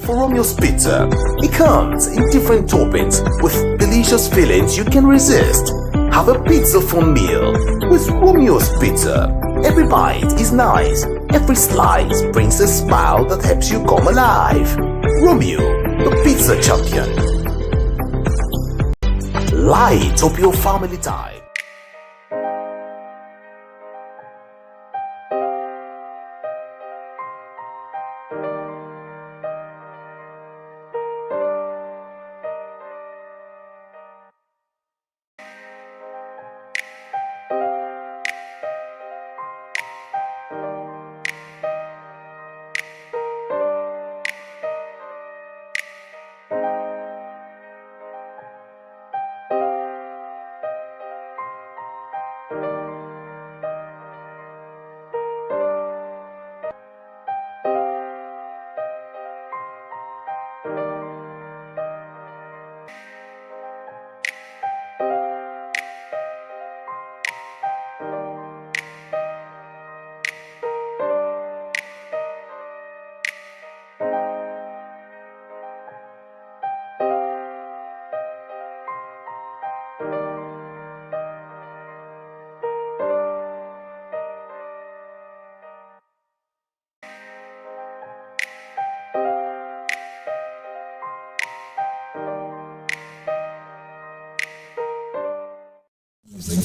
for Romeo's Pizza. It comes in different toppings with delicious fillings you can resist. Have a pizza-ful meal with Romeo's Pizza. Every bite is nice. Every slice brings a smile that helps you come alive. Romeo, the pizza champion. Light up your family time.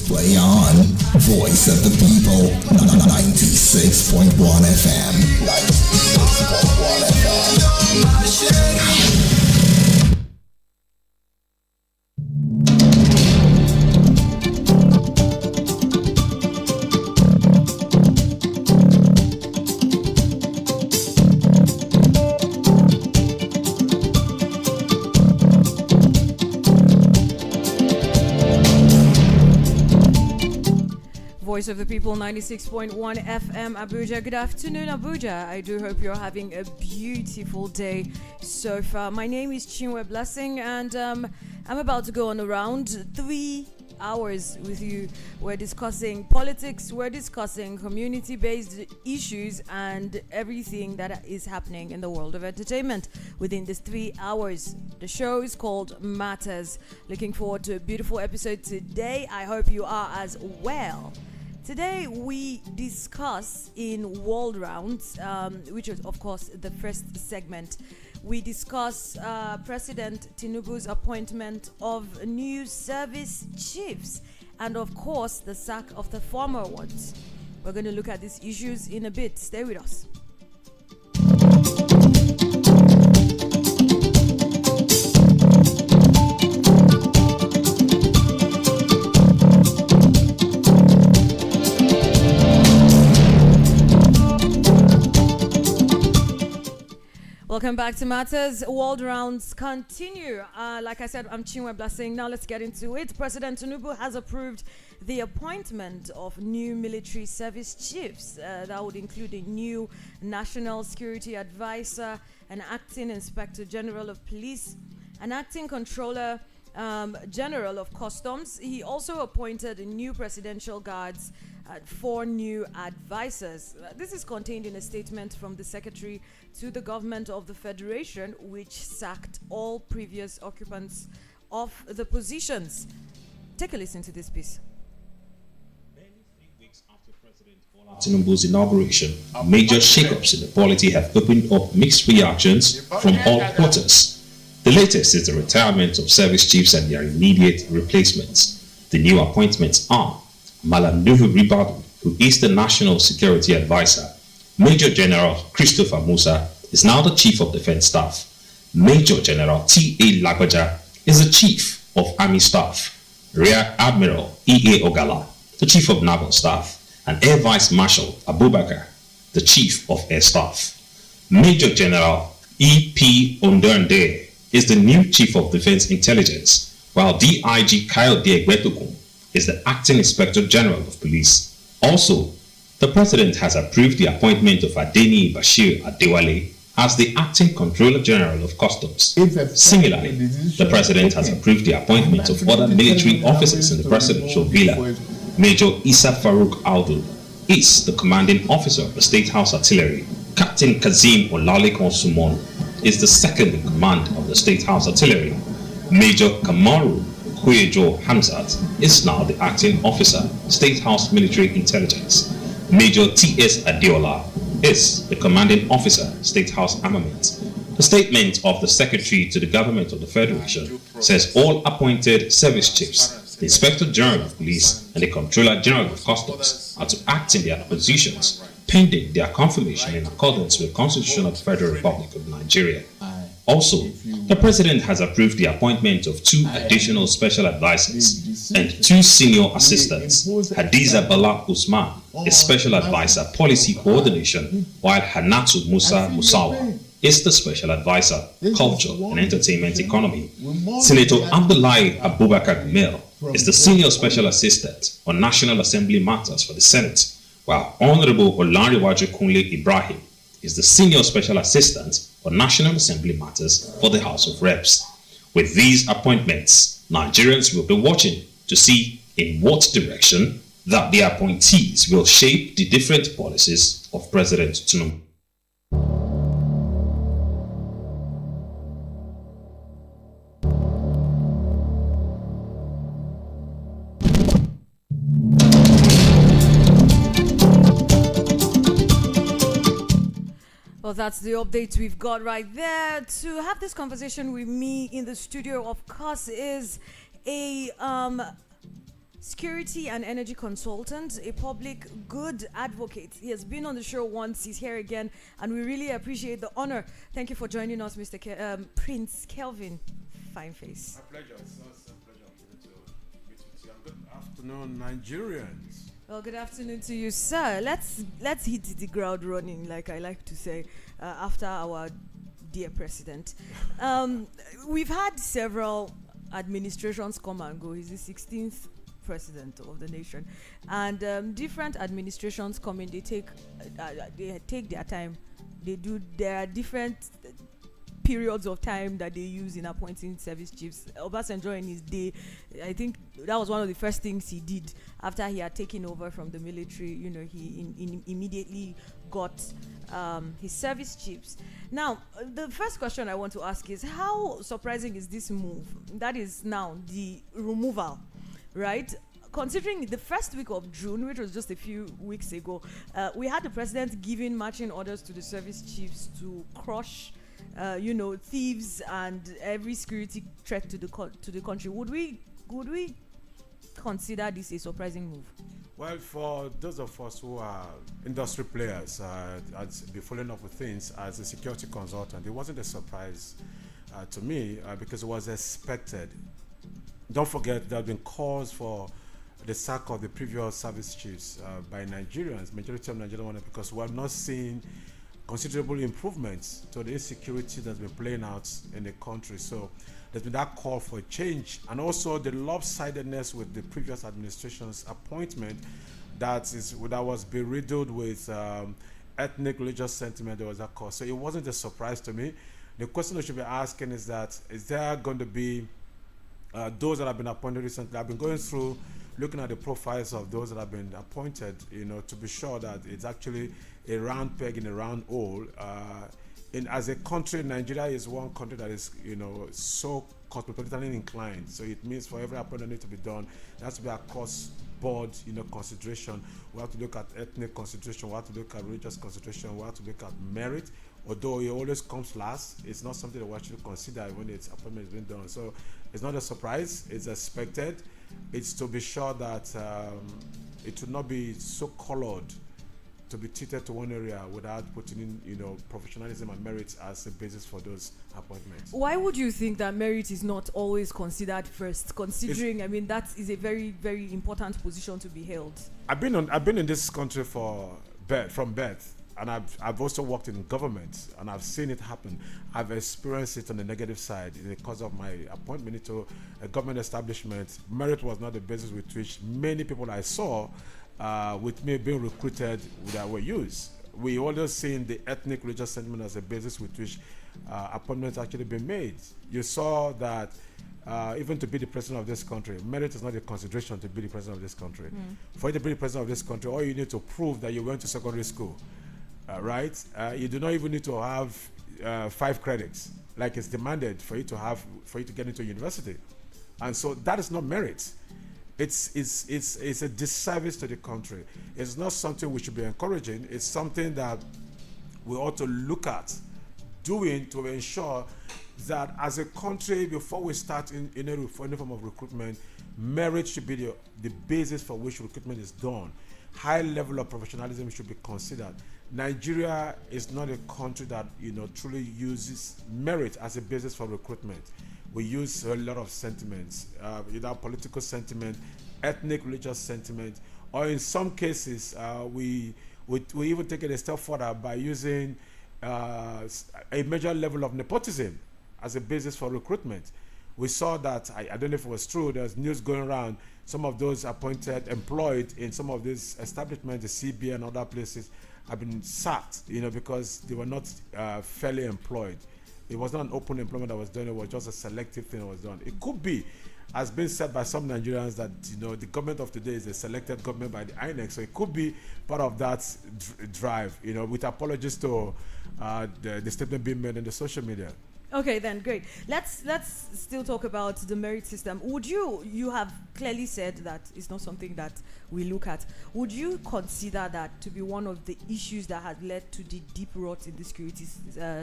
Play on Voice of the People 96.1 FM. 96.1 FM. Voice of the People 96.1 FM Abuja. Good afternoon, Abuja. I do hope you're having a beautiful day so far. My name is Chinwe Blessing, and I'm about to go on around 3 hours with you. We're discussing politics, we're discussing community-based issues, and everything that is happening in the world of entertainment within these 3 hours. The show is called Matters. Looking forward to a beautiful episode today. I hope you are as well. Today we discuss in World Rounds, which is of course the first segment. We discuss President Tinubu's appointment of new service chiefs and of course the sack of the former ones. We're going to look at these issues in a bit. Stay with us. Welcome back to Matters. World Rounds continue. Like I said, I'm Chinwe Blessing. Now let's get into it. President Tinubu has approved the appointment of new military service chiefs. That would include a new National Security Advisor, an acting Inspector General of Police, an acting Controller General of Customs. He also appointed new presidential guards, 4 new advisors. This is contained in a statement from the Secretary to the Government of the Federation, which sacked all previous occupants of the positions. Take a listen to this piece. Barely 3 weeks after President Bola Tinubu's inauguration, major shakeups in the polity have opened up mixed reactions from all quarters. The latest is the retirement of service chiefs and their immediate replacements. The new appointments are Malam Nuhu Ribadu, who is the National Security Advisor. Major General Christopher Musa is now the Chief of Defense Staff. Major General T.A. Lagoja is the Chief of Army Staff. Rear Admiral E.A. Ogala, the Chief of Naval Staff, and Air Vice Marshal Abubakar, the Chief of Air Staff. Major General E.P. Ondernde is the new Chief of Defense Intelligence, while DIG Kayode Egbetukun is the Acting Inspector General of Police. Also, the President has approved the appointment of Adeni Bashir Adewale as the Acting Controller General of Customs. Similarly, the President has approved the appointment of other military officers in the presidential villa. Major Issa Farouk Aldo is the Commanding Officer of the State House Artillery. Captain Kazim Olalekan Sumon is the second in command of the State House Artillery. Major Kamaru Kwejo Hamzat is now the acting officer, State House Military Intelligence. Major T.S. Adeola is the commanding officer, State House Armament. The statement of the Secretary to the Government of the Federation says all appointed service chiefs, the Inspector General of Police and the Comptroller General of Customs are to act in their positions pending their confirmation in accordance with the Constitution of the Federal Republic of Nigeria. Also, the President has approved the appointment of 2 additional special advisors and 2 senior assistants. Hadiza Bala Usman is Special Advisor Policy Coordination, while Hanatu Musa Musawa is the Special Advisor Culture and Entertainment Economy. Senator Abdullahi Abubakar Gumel is the Senior Special Assistant on National Assembly Matters for the Senate, while Honorable Olanrewaju Kunle Ibrahim is the Senior Special Assistant on National Assembly Matters for the House of Reps. With these appointments, Nigerians will be watching to see in what direction that the appointees will shape the different policies of President Tinubu. Well, that's the update we've got right there. To have this conversation with me in the studio, of course, is a security and energy consultant, a public good advocate. He has been on the show once, he's here again, and we really appreciate the honor. Thank you for joining us, Mr. Prince Kelvin Fineface. My pleasure. It's a pleasure to meet with you. Good afternoon, Nigerians. Well, good afternoon to you, sir. Let's hit the ground running, like I like to say, after our dear president. We've had several administrations come and go. He's the 16th president of the nation, and different administrations come in. They take their time. There are different periods of time that they use in appointing service chiefs. Obasanjo in his day, I think that was one of the first things he did after he had taken over from the military. You know, he immediately got his service chiefs. Now, the first question I want to ask is, how surprising is this move? That is now the removal, right? Considering the first week of June, which was just a few weeks ago, we had the president giving marching orders to the service chiefs to crush thieves and every security threat to the country. Would we consider this a surprising move? Well, for those of us who are industry players, be following up with things as a security consultant, it wasn't a surprise to me because it was expected. Don't forget there have been calls for the sack of the previous service chiefs by Nigerians, majority of Nigerians, because we have not seen considerable improvements to the insecurity that's been playing out in the country. So there's been that call for change, and also the lopsidedness with the previous administration's appointment that was beriddled with ethnic religious sentiment. There was that call. So it wasn't a surprise to me. The question we should be asking is there going to be those that have been appointed recently? I've been going through looking at the profiles of those that have been appointed, to be sure that it's actually a round peg in a round hole. As a country, Nigeria is one country that is, so cosmopolitanly inclined. So it means for every appointment that needs to be done, there has to be across board, consideration. We have to look at ethnic consideration. We have to look at religious consideration. We have to look at merit. Although it always comes last, it's not something that we actually consider when its appointment is being done. So it's not a surprise. It's expected. It's to be sure that it would not be so colored to be treated to one area without putting in, professionalism and merit as a basis for those appointments. Why would you think that merit is not always considered first? Considering, that is a very, very important position to be held. I've been in this country from birth, and I've also worked in government, and I've seen it happen. I've experienced it on the negative side because of my appointment into a government establishment. Merit was not the basis with which many people I saw with me being recruited that were used. We always seen the ethnic religious sentiment as a basis with which appointments actually been made. You saw that even to be the president of this country, merit is not a consideration to be the president of this country. For you to be the president of this country, all you need to prove that you went to secondary school, right? You do not even need to have 5 credits, like it's demanded for you to get into university, and so that is not merit. It's a disservice to the country. It's not something we should be encouraging. It's something that we ought to look at doing to ensure that as a country, before we start in any form of recruitment, merit should be the basis for which recruitment is done. High level of professionalism should be considered. Nigeria is not a country that truly uses merit as a basis for recruitment. We use a lot of sentiments, either political sentiment, ethnic, religious sentiment, or in some cases, we even take it a step further by using a major level of nepotism as a basis for recruitment. We saw that, I don't know if it was true, there's news going around, some of those employed in some of these establishments, the CBN and other places, have been sacked, because they were not fairly employed. It was not an open employment that was done, it was just a selective thing that was done. It could be, as been said by some Nigerians, that the government of today is a selected government by the INEC, so it could be part of that drive, with apologies to the statement being made in the social media. Okay, then great. Let's still talk about the merit system. Would you have clearly said that it's not something that we look at. Would you consider that to be one of the issues that has led to the deep rot in the security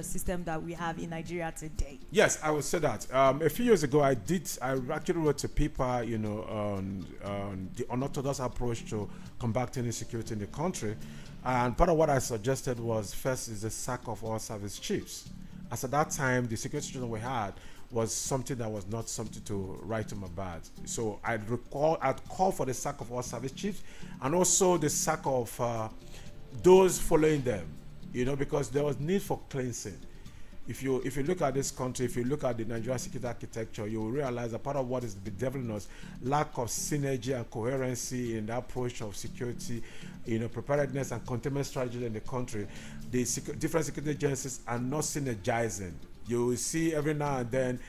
system that we have in Nigeria today? Yes, I would say that. A few years ago, I actually wrote a paper, on the unorthodox approach to combating insecurity in the country, and part of what I suggested was, first is the sack of all service chiefs. As at that time, the security situation we had was something that was not something to write home about. So I'd call for the sack of all service chiefs, and also the sack of those following them, because there was need for cleansing. If you look at this country, if you look at the Nigerian security architecture, you will realize that part of what is bedeviling us, lack of synergy and coherency in the approach of security, preparedness and containment strategy in the country. The different security agencies are not synergizing. You will see every now and then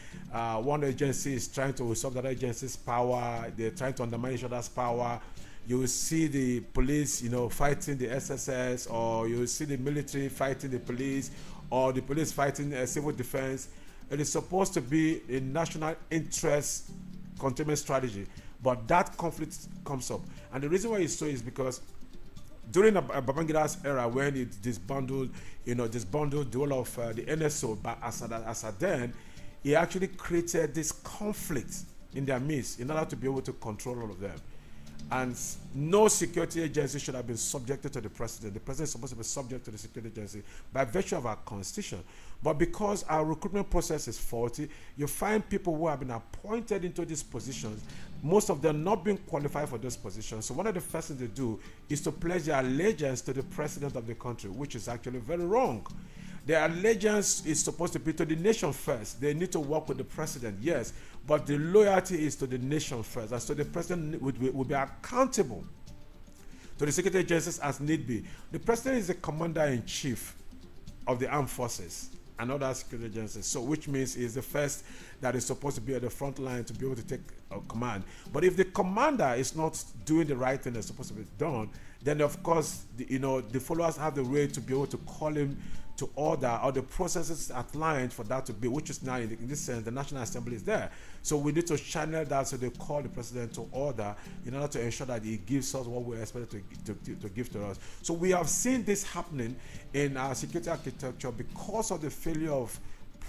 one agency is trying to usurp the other agency's power. They're trying to undermine each other's power. You will see the police, fighting the SSS, or you will see the military fighting the police, or the police fighting civil defense. It is supposed to be a national interest containment strategy, but that conflict comes up. And the reason why it's so is because during Babangida's era, when it disbundled the whole of the NSO, but as at then, he actually created this conflict in their midst in order to be able to control all of them. And no security agency should have been subjected to the president. The president is supposed to be subject to the security agency by virtue of our constitution. But because our recruitment process is faulty, you find people who have been appointed into these positions, most of them not being qualified for those positions. So one of the first things they do is to pledge their allegiance to the president of the country, which is actually very wrong. Their allegiance is supposed to be to the nation first. They need to work with the president, yes, but the loyalty is to the nation first. And so the president would be accountable to the security agencies as need be. The president is the commander-in-chief of the armed forces and other security agencies, so which means he's the first that is supposed to be at the front line to be able to take command. But if the commander is not doing the right thing that's supposed to be done, then of course the followers have the right to be able to call him to order, or the processes outlined for that to be, which is now in this sense the National Assembly is there. So we need to channel that, so they call the president to order in order to ensure that he gives us what we're expected to give to us. So we have seen this happening in our security architecture because of the failure of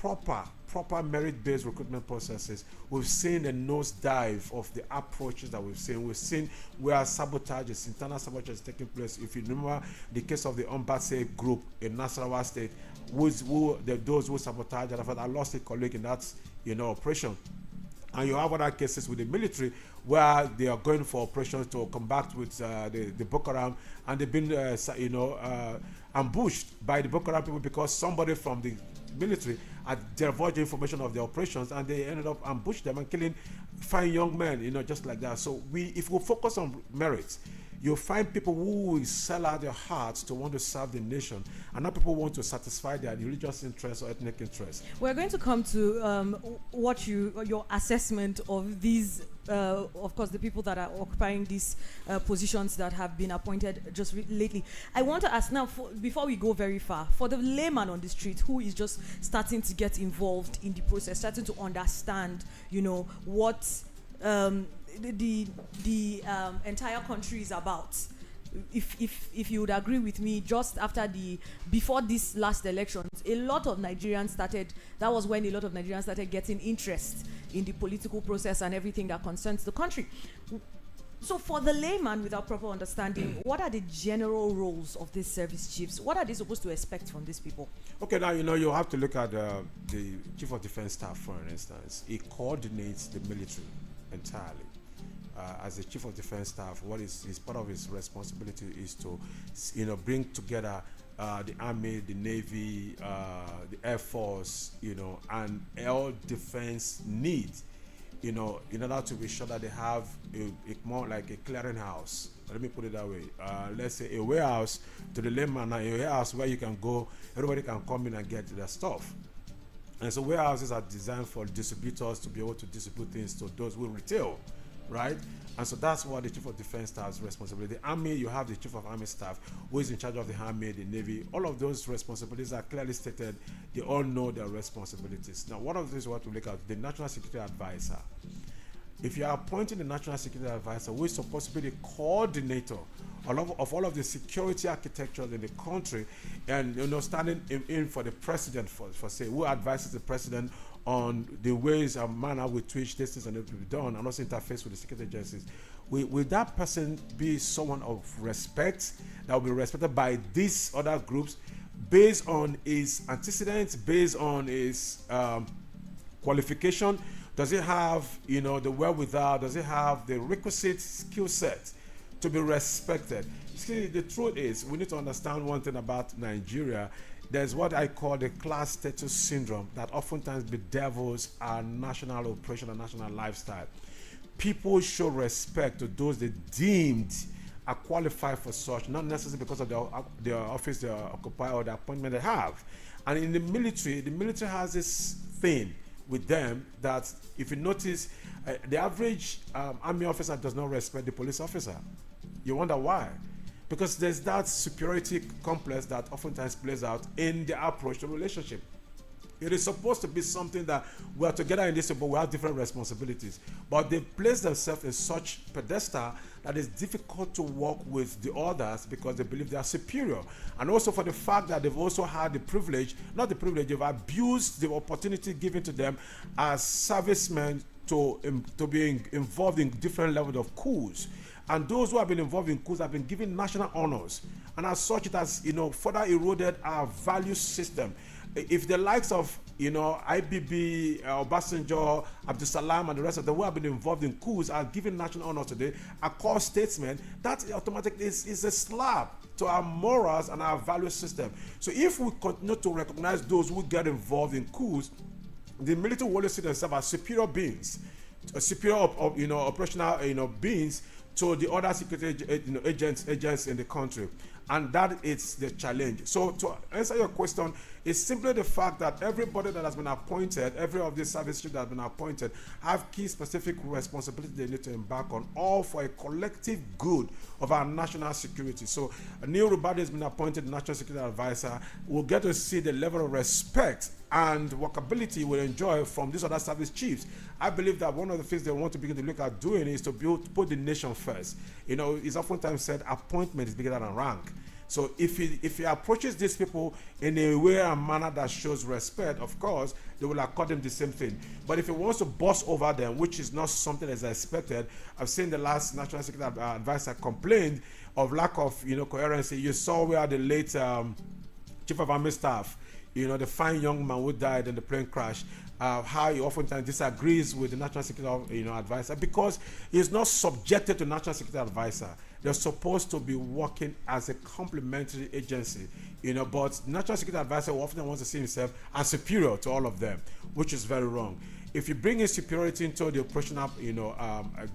proper merit-based recruitment processes. We've seen a nosedive of the approaches that we've seen. We've seen where sabotages, internal sabotage is taking place. If you remember the case of the Ombase group in Nasarawa State, those who sabotaged, and I lost a colleague in that operation. And you have other cases with the military where they are going for operations to combat with the Boko Haram, and they've been ambushed by the Boko Haram people because somebody from the military had divulged information of the operations, and they ended up ambushing them and killing fine young men, just like that. So if we focus on merits, you find people who will sell out their hearts to want to serve the nation, and not people want to satisfy their religious interests or ethnic interests. We're going to come to your assessment of these, of course, the people that are occupying these positions that have been appointed just lately. I want to ask now, before we go very far, for the layman on the street who is just starting to get involved in the process, starting to understand, what the entire country is about. If you would agree with me, just before this last elections, a lot of Nigerians started getting interest in the political process and everything that concerns the country. So for the layman without proper understanding, what are the general roles of these service chiefs? What are they supposed to expect from these people? Okay, now you have to look at the Chief of Defense Staff, for instance. He coordinates the military entirely. As the Chief of Defense Staff, what is part of his responsibility is to, bring together the Army, the Navy, the Air Force, and all defense needs, in order to be sure that they have a more like a clearinghouse. Let me put it that way. Let's say a warehouse to the layman, a warehouse where you can go, everybody can come in and get their stuff. And so warehouses are designed for distributors to be able to distribute things to those who retail, right? And so that's what the Chief of Defense Staff's responsibility. The Army, you have the Chief of Army Staff, who is in charge of the Army, the Navy. All of those responsibilities are clearly stated. They all know their responsibilities. Now, one of the things we have to look at, the National Security Advisor. If you are appointing the National Security Advisor, who is supposed to be the coordinator of all of the security architectures in the country, and standing in for the president, for say, who advises the president on the ways and manner with which this is going to be done, and also interface with the security agencies, will that person be someone of respect that will be respected by these other groups based on his antecedents, based on his qualification? Does he have, the wherewithal? Does he have the requisite skill set to be respected? See, the truth is, we need to understand one thing about Nigeria. There's what I call the class status syndrome that oftentimes bedevils our national operation and national lifestyle. People show respect to those they deemed are qualified for such, not necessarily because of their office they occupy or the appointment they have. And in the military has this thing with them that, if you notice, the average army officer does not respect the police officer. You wonder why? Because there's that superiority complex that oftentimes plays out in the approach to relationship. It is supposed to be something that we are together in this, but we have different responsibilities. But they place themselves in such pedestal that it's difficult to work with the others because they believe they are superior. And also for the fact that they've also had the privilege, they've abused the opportunity given to them as servicemen to be involved in different levels of coups. And those who have been involved in coups have been given national honors. And as such, it has, further eroded our value system. If the likes of, IBB, Obasanjo, Abdul Salam, and the rest of them who have been involved in coups are given national honors today, are called statesmen, that automatically is a slap to our morals and our value system. So if we continue to recognize those who get involved in coups, the military will always see themselves as superior beings, superior operational beings to the other security agents in the country. And that is the challenge. So to answer your question, it's simply the fact that everybody that has been appointed, every of these service chiefs that have been appointed, have key specific responsibilities they need to embark on, all for a collective good of our national security. So Neil Rubadi has been appointed National Security Advisor. We'll get to see the level of respect and workability we'll enjoy from these other service chiefs. I believe that one of the things they want to begin to look at doing is to put the nation first. It's oftentimes said appointment is bigger than rank. So if he approaches these people in a way and manner that shows respect, of course, they will accord them the same thing. But if he wants to boss over them, which is not something as expected, I've seen the last National Security Advisor complained of lack of coherency. You saw where the late Chief of Army Staff, the fine young man who died in the plane crash, how he oftentimes disagrees with the National Security Advisor because he's not subjected to National Security Advisor. They're supposed to be working as a complementary agency, but National Security Advisor often wants to see himself as superior to all of them, which is very wrong. if you bring in superiority into the operational,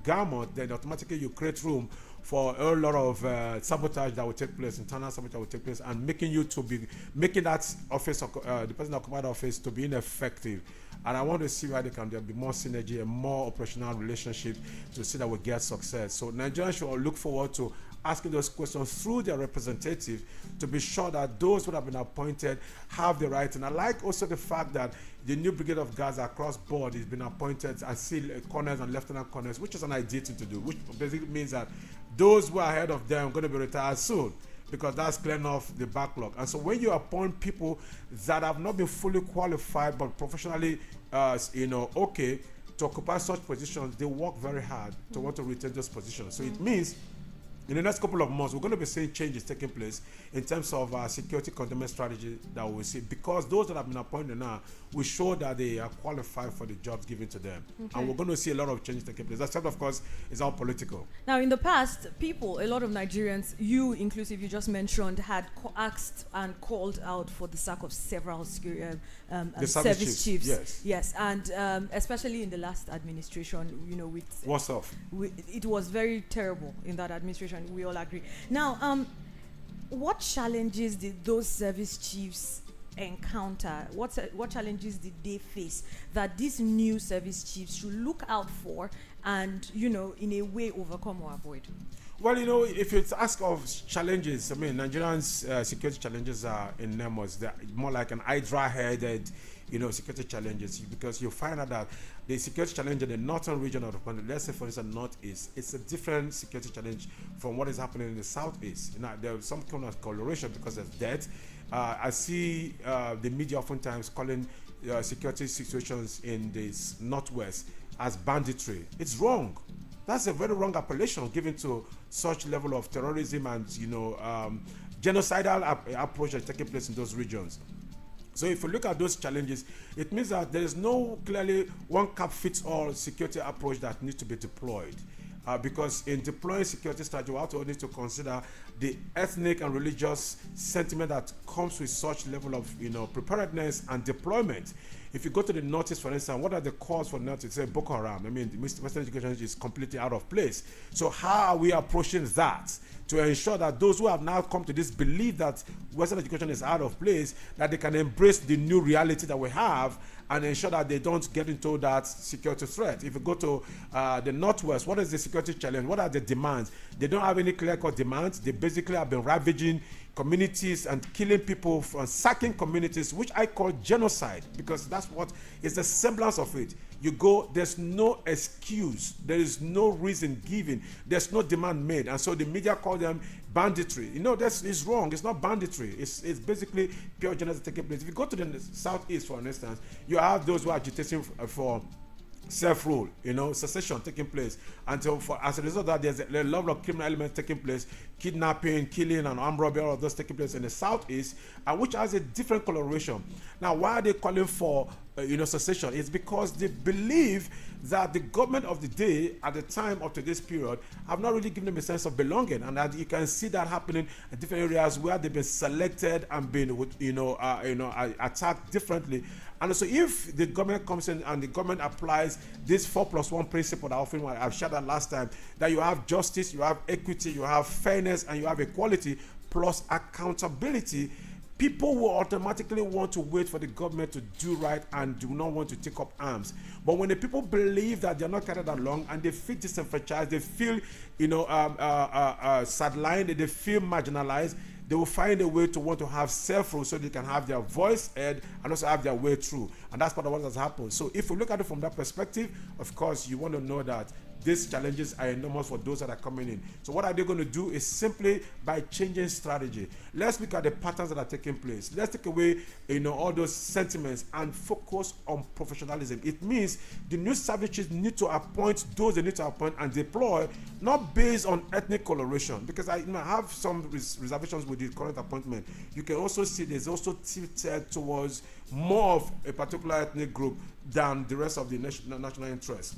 garment, then automatically you create room for a lot of sabotage that will take place, internal sabotage will take place, and making that office, the person that occupied the office, to be ineffective. And I want to see why there be more synergy and more operational relationship to see that we get success. So Nigerians should look forward to asking those questions through their representative to be sure that those who have been appointed have the right. And I like also the fact that the new Brigade of Guards across board has been appointed as still colonels and lieutenant colonels, which is an ideal thing to do, which basically means that those who are ahead of them are going to be retired soon, because that's clearing off the backlog. And so when you appoint people that have not been fully qualified but professionally, okay, to occupy such positions, they work very hard to want to retain those positions. So it means in the next couple of months, we're going to be seeing changes taking place in terms of security containment strategy that we see, because those that have been appointed now will show that they are qualified for the jobs given to them. Okay. And we're going to see a lot of changes taking place. That, of course, is all political. Now, in the past, a lot of Nigerians, you inclusive, you just mentioned, had asked and called out for the sack of several service chiefs. Yes, and especially in the last administration, it was very terrible in that administration. We all agree. Now, what challenges did those service chiefs encounter? What challenges did they face that these new service chiefs should look out for and, in a way overcome or avoid? Well, if you ask of challenges, I mean, Nigerians' security challenges are enormous. They're more like an hydra-headed, security challenges, because you find out that the security challenge in the northern region of the country, let's say for instance northeast, it's a different security challenge from what is happening in the southeast. There's some kind of correlation because of that. I see the media oftentimes calling security situations in the northwest as banditry. It's wrong. That's a very wrong appellation given to such level of terrorism and genocidal approach that's taking place in those regions. So if you look at those challenges, it means that there is no clearly one-cap-fits-all security approach that needs to be deployed. Because in deploying security strategy, we also need to consider the ethnic and religious sentiment that comes with such level of preparedness and deployment. If you go to the Northeast, for instance, what are the calls for Northeast? Say Boko Haram. I mean, the Western education is completely out of place. So how are we approaching that to ensure that those who have now come to this belief that Western education is out of place, that they can embrace the new reality that we have and ensure that they don't get into that security threat? If you go to the Northwest, what is the security challenge? What are the demands? They don't have any clear-cut demands. They basically have been ravaging communities and killing people, and sacking communities, which I call genocide, because that's what is the semblance of it. You go, there's no excuse, there is no reason given, there's no demand made, and so the media call them banditry. That is wrong. It's not banditry. It's basically pure genocide taking place. If you go to the southeast, for instance, you have those who are agitating for self-rule, secession taking place. And so as a result of that, there's a lot of criminal elements taking place, kidnapping, killing, and armed robbery, all of those taking place in the southeast, which has a different coloration. Now, why are they calling for secession? It's because they believe that the government of the day at the time of today's period have not really given them a sense of belonging, and that you can see that happening in different areas where they've been selected and been attacked differently. And so if the government comes in and the government applies this 4+1 principle that often I've shared that last time, that you have justice, you have equity, you have fairness, and you have equality plus accountability, people will automatically want to wait for the government to do right and do not want to take up arms. But when the people believe that they're not carried along and they feel disenfranchised, they feel sidelined, they feel marginalized, they will find a way to want to have self-rule so they can have their voice heard and also have their way through. And that's part of what has happened. So if we look at it from that perspective, of course, you want to know that these challenges are enormous for those that are coming in. So what are they going to do is simply by changing strategy. Let's look at the patterns that are taking place. Let's take away all those sentiments and focus on professionalism. It means the new services need to appoint those they need to appoint and deploy, not based on ethnic coloration, because I have some reservations with the current appointment. You can also see there's also tilted towards more of a particular ethnic group than the rest of the national interest.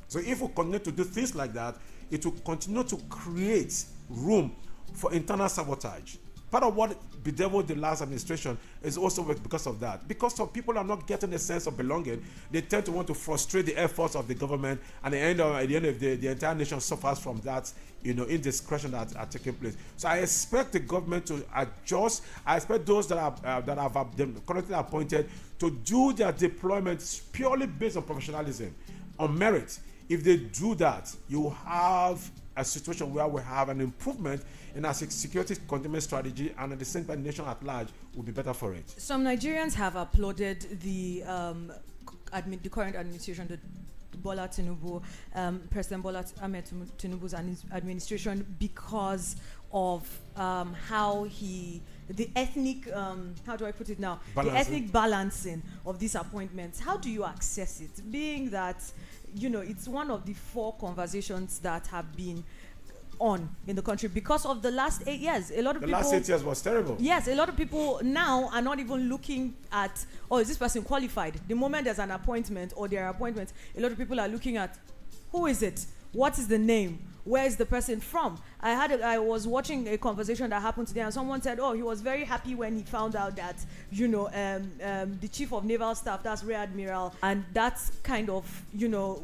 So if we continue to do things like that, it will continue to create room for internal sabotage. Part of what bedeviled the last administration is also because of that. Because some people are not getting a sense of belonging, they tend to want to frustrate the efforts of the government, and at the end of the entire nation suffers from that, indiscretion that are taking place. So I expect the government to adjust. I expect those that have been currently appointed to do their deployment purely based on professionalism, on merit. If they do that, you have a situation where we have an improvement in our security containment strategy, and at the same time, the nation at large will be better for it. Some Nigerians have applauded the current administration, the Tinubu, President Bola Ahmed Tinubu's administration, because of how the ethnic, how do I put it now? The ethnic balancing of these appointments. How do you access it? Being that, it's one of the 4 conversations that have been on in the country because of the last 8 years. A lot of people, last 8 years was terrible. Yes, a lot of people now are not even looking at, is this person qualified? The moment there's an appointment or there are appointments, a lot of people are looking at, who is it? What is the name? Where is the person from? I was watching a conversation that happened today, and someone said, he was very happy when he found out that, the chief of naval staff, that's Rear Admiral, and that's kind of,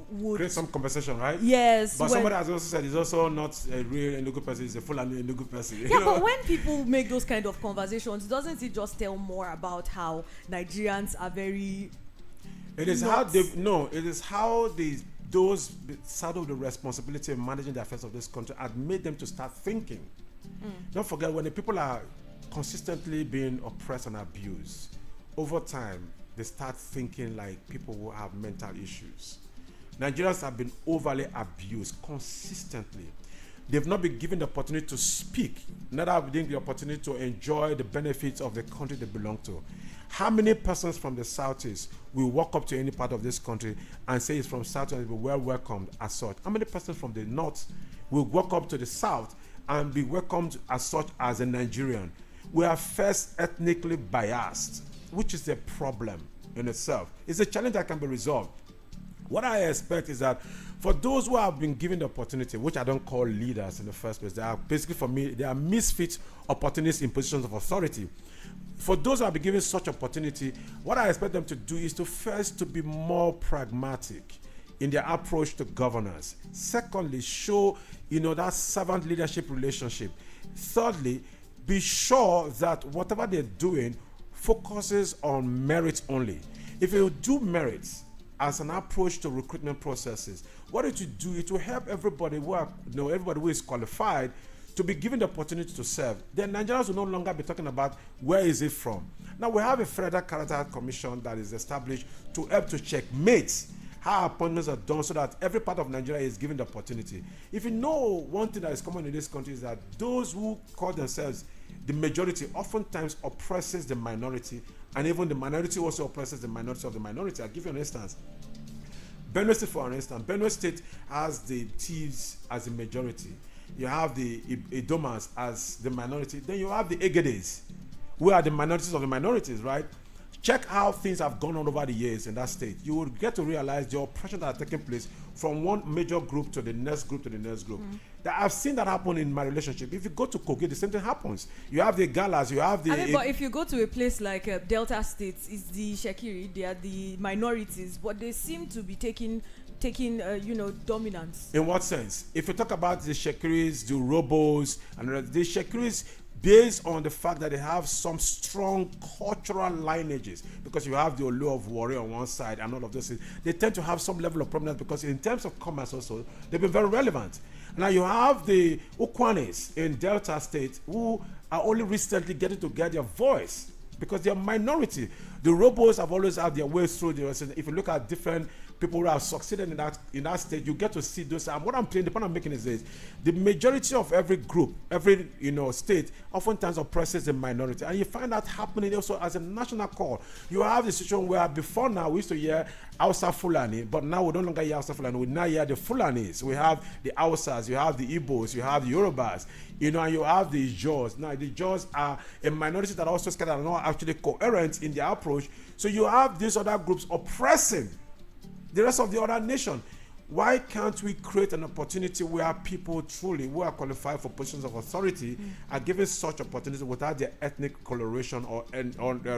would create some conversation, right? Yes. But somebody has also said he's also not a real Enugu person, he's a full Enugu person. Yeah, but when people make those kind of conversations, doesn't it just tell more about how Nigerians are very... It is how those saddled the responsibility of managing the affairs of this country had made them to start thinking. Don't forget, when the people are consistently being oppressed and abused, over time, they start thinking like people who have mental issues. Nigerians have been overly abused consistently. They've not been given the opportunity to speak, neither have been given the opportunity to enjoy the benefits of the country they belong to. How many persons from the Southeast will walk up to any part of this country and say it's from South and be well welcomed as such? How many persons from the North will walk up to the South and be welcomed as such as a Nigerian? We are first ethnically biased, which is a problem in itself. It's a challenge that can be resolved. What I expect is that for those who have been given the opportunity, which I don't call leaders in the first place, they are basically, for me, they are misfit opportunists in positions of authority. For those who have been given such opportunity, what I expect them to do is to be more pragmatic in their approach to governance. Secondly, show that servant leadership relationship. Thirdly, be sure that whatever they're doing focuses on merit only. If you do merits as an approach to recruitment processes, what it will do, it will help everybody who is qualified to be given the opportunity to serve. Then Nigerians will no longer be talking about where is it from. Now we have a Federal Character Commission that is established to help to checkmate how appointments are done so that every part of Nigeria is given the opportunity. If you know one thing that is common in this country is that those who call themselves the majority oftentimes oppresses the minority, and even the minority also oppresses the minority of the minority. I'll give you an instance. Benue State, for instance, Benue State has the thieves as the majority. You have the Idomas as the minority. Then you have the Egedes, who are the minorities of the minorities, right? Check how things have gone on over the years in that state. You will get to realize the oppression that are taking place from one major group to the next group to the next group. I've seen that happen in my relationship. If you go to Kogi, the same thing happons. You have the Galas, you have the... but if you go to a place like Delta State, it's the Shekiri, they are the minorities, but they seem to be taking dominance. In what sense? If you talk about the Shekiris, the Robos, and the Shekiris, based on the fact that they have some strong cultural lineages, because you have the Olu of Warri on one side and all of those things, they tend to have some level of prominence because in terms of commerce also, they've been very relevant. Now you have the Ukwanis in Delta State who are only recently getting to get their voice because they're a minority. The Robos have always had their way through the... If you look at different people who have succeeded in that state, you get to see those. And what the point I'm making is this: the majority of every group, every state, oftentimes oppresses the minority, and you find that happening also as a national call. You have the situation where before now we used to hear Hausa Fulani, but now we no longer hear Hausa Fulani. We now hear the Fulanis. We have the Hausas, you have the Igbos, you have the Yorubas, and you have the Jaws. Now the Jaws are a minority that also scattered and not actually coherent in their approach. So you have these other groups oppressing the rest of the other nation. Why can't we create an opportunity where people truly who are qualified for positions of authority are given such opportunity without their ethnic coloration or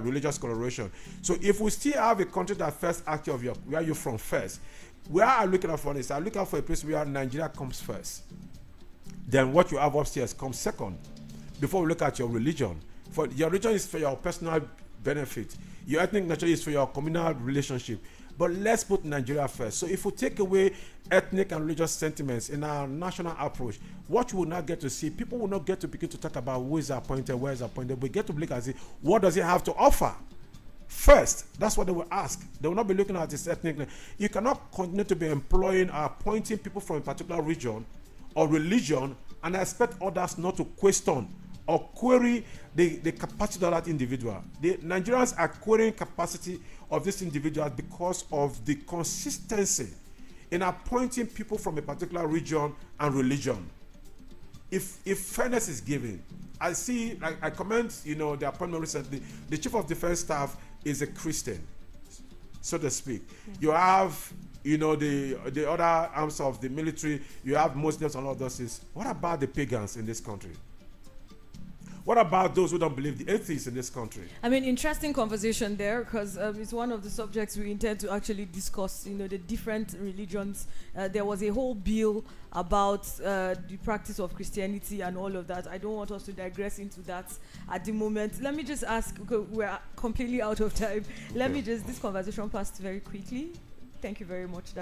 religious coloration? So if we still have a country that first asks you of where are you from first, where are looking out for this? I'm looking for a place where Nigeria comes first. Then what you have upstairs comes second. Before we look at your religion. For your religion is for your personal benefit. Your ethnic nature is for your communal relationship. But let's put Nigeria first. So if we take away ethnic and religious sentiments in our national approach, what you will not get to see, people will not get to begin to talk about who is appointed, where is appointed. We get to look and see what does it have to offer. First, that's what they will ask. They will not be looking at this ethnic. You cannot continue to be employing or appointing people from a particular region or religion and expect others not to question or query the capacity of that individual. The Nigerians are querying capacity of this individual because of the consistency in appointing people from a particular region and religion. If fairness is given, I see, like I comment, the appointment recently, the chief of defense staff is a Christian, so to speak. You have, the other arms of the military, you have Muslims and all those things. What about the pagans in this country? What about those who don't believe, the atheists in this country? I mean, interesting conversation there, because it's one of the subjects we intend to actually discuss, the different religions. There was a whole bill about the practice of Christianity and all of that. I don't want us to digress into that at the moment. Let me just ask, we're completely out of time. This conversation passed very quickly. Thank you very much.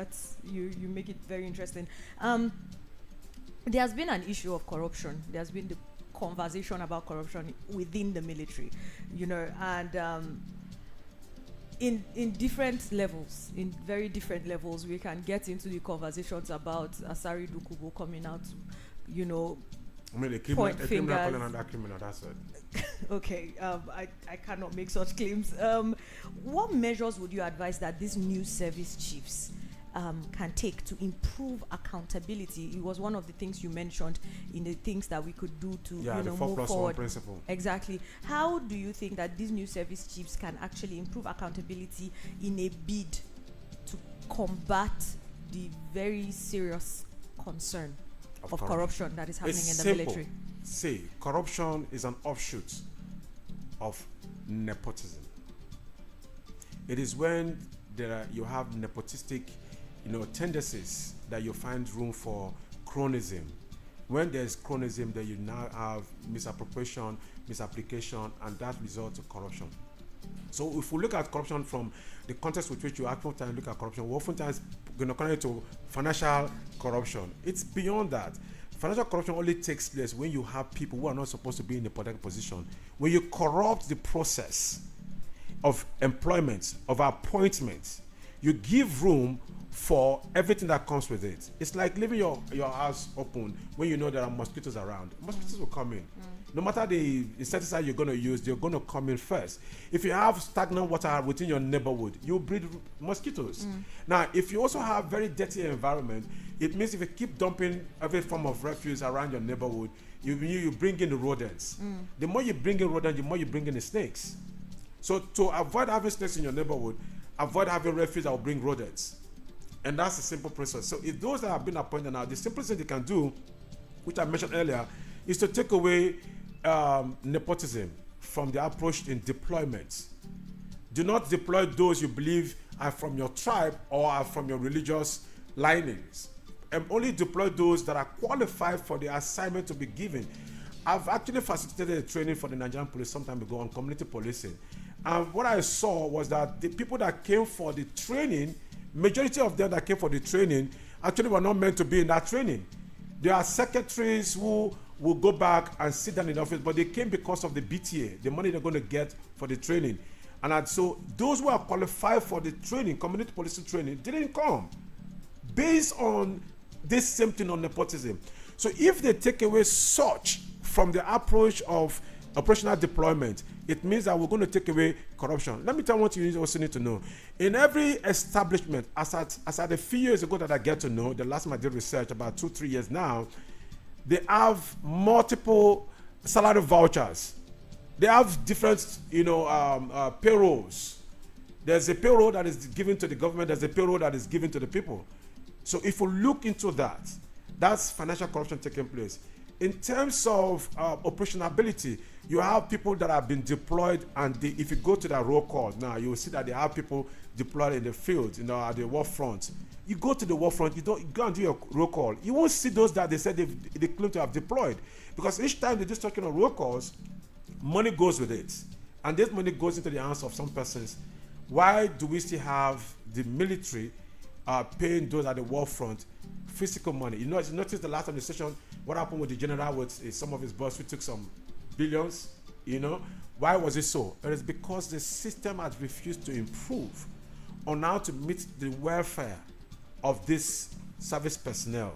You make it very interesting. There has been an issue of corruption. There's been the conversation about corruption within the military, and in different levels, in very different levels, we can get into the conversations about Asari Dukubo coming out, point fingers. Another criminal, that's it. Okay, I cannot make such claims. What measures would you advise that these new service chiefs can take to improve accountability? It was one of the things you mentioned in the things that we could do to the 4+1 move forward. principle. Exactly. How do you think that these new service chiefs can actually improve accountability in a bid to combat the very serious concern of corruption that is happening It's in the simple. military? See, corruption is an offshoot of nepotism. It is when you have nepotistic tendencies that you find room for cronism. When there's cronism, then you now have misappropriation, misapplication, and that results in corruption. So if we look at corruption from the context with which you oftentimes look at corruption, we oftentimes connect to financial corruption. It's beyond that. Financial corruption only takes place when you have people who are not supposed to be in a political position. When you corrupt the process of employment, of appointments, you give room for everything that comes with it. It's like leaving your house open when you know there are mosquitoes around. Mosquitoes will come in. No matter the insecticide you're going to use, they're going to come in first. If you have stagnant water within your neighborhood, you breed mosquitoes. Now, if you also have very dirty environment, it means if you keep dumping every form of refuse around your neighborhood, you bring in the rodents. The more you bring in rodents, the more you bring in the snakes. So to avoid having snakes in your neighborhood, avoid having refuse that will bring rodents. And that's a simple process. So if those that have been appointed now, the simplest thing they can do, which I mentioned earlier, is to take away nepotism from the approach in deployment. Do not deploy those you believe are from your tribe or are from your religious linings. And only deploy those that are qualified for the assignment to be given. I've actually facilitated a training for the Nigerian police some time ago on community policing. And what I saw was that the people that came for the training, majority of them that came for the training actually were not meant to be in that training. There are secretaries who will go back and sit down in the office, but they came because of the BTA, the money they're going to get for the training. And so those who are qualified for the training, community policing training, didn't come based on this same thing on nepotism. So if they take away such from the approach of operational deployment, it means that we're going to take away corruption. Let me tell you what you also need to know. In every establishment, as at a few years ago that I get to know, the last time I did research, about 2-3 years now, they have multiple salary vouchers. They have different, payrolls. There's a payroll that is given to the government. There's a payroll that is given to the people. So if we look into that, that's financial corruption taking place. In terms of operationability, you have people that have been deployed, and if you go to the roll call now, you will see that they have people deployed in the field, at the war front. You go to the war front, you go and do your roll call. You won't see those that they said they claim to have deployed, because each time they do talking on roll calls, money goes with it, and this money goes into the hands of some persons. Why do we still have the military paying those at the war front physical money? You notice the last administration, what happened with the general with some of his boss who took some billions, Why was it so? It is because the system has refused to improve on how to meet the welfare of this service personnel.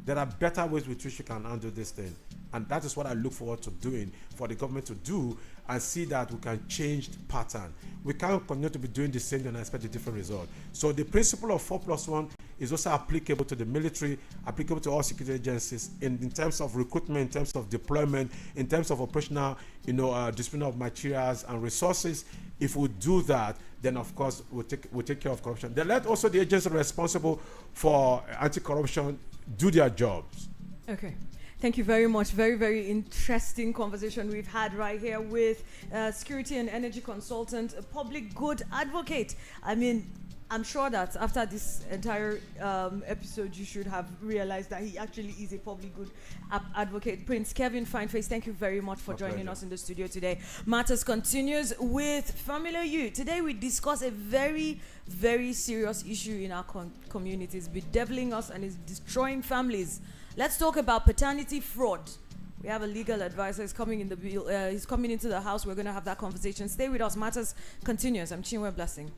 There are better ways with which you can handle this thing. And that is what I look forward to doing, for the government to do, and see that we can change the pattern. We can't continue to be doing the same and expect a different result. So the principle of 4+1 is also applicable to the military, applicable to all security agencies in terms of recruitment, in terms of deployment, in terms of operational, discipline of materials and resources. If we do that, then of course we'll take care of corruption. Then let also the agencies responsible for anti-corruption do their jobs. Okay. Thank you very much. Very, very interesting conversation we've had right here with security and energy consultant, a public good advocate. I mean, I'm sure that after this entire episode, you should have realized that he actually is a public good advocate. Prince Kevin Fineface, thank you very much for joining us in the studio today. Matters continues with Formula U. Today we discuss a very, very serious issue in our communities, bedeviling us and is destroying families. Let's talk about paternity fraud. We have a legal advisor. He's coming in the bill. He's coming into the house. We're going to have that conversation. Stay with us. Matters continues. I'm Chinwe Blessing.